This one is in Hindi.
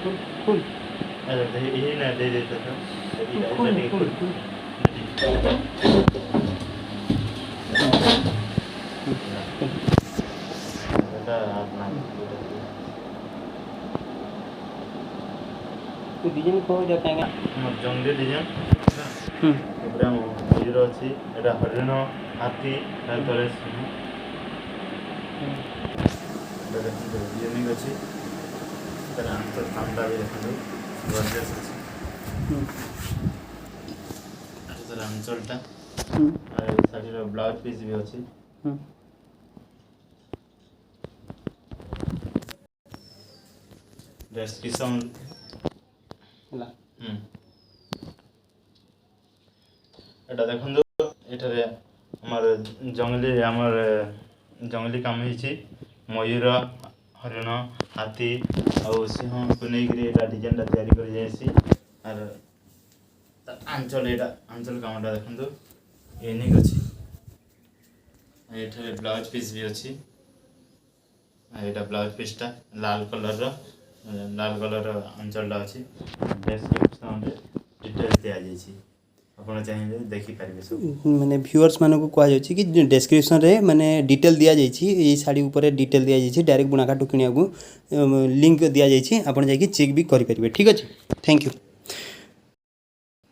फुल अरे ये ना दे देता था फुल फुल फुल डिजाइन को देखाएंगे जंगली डिजाइन एपरा मयूर अच्छी एटा हरिण हाथी तले सिंह देखते यूनिक अच्छी आंसर सामना भी देखते गॉर्जियस अच्छी आंचलटा शाढ़ीर ब्लाउज पीस भी अच्छी डेस्क्रिप्शन एटा देखो एठारे आमर जंगली काम होती मयूर हरिण हाथी और सिंह को लेकिन डिजाइन तैयारी कर आंचल यहाँ आंचल कामटा देखो यूनिक अच्छी ये ब्लाउज पीस भी अच्छी यहाँ ब्लाउज पीसटा लाल कलर आंचलटा अच्छी डेस्क्रिप्शन डिटेल्स दिया आपड़ चाहिए देखिपारे सब माने व्यूअर्स मानक कहुच्छे कि डिस्क्रिप्शन रे माने डिटेल दिया जाइए शाड़ी उपर डिटेल दिया जाइए डायरेक्ट बुणाकाठू किणा लिंक दिया जाइए आपड़ जाकि चेक भी करेंगे ठीक अच्छे थैंक यू।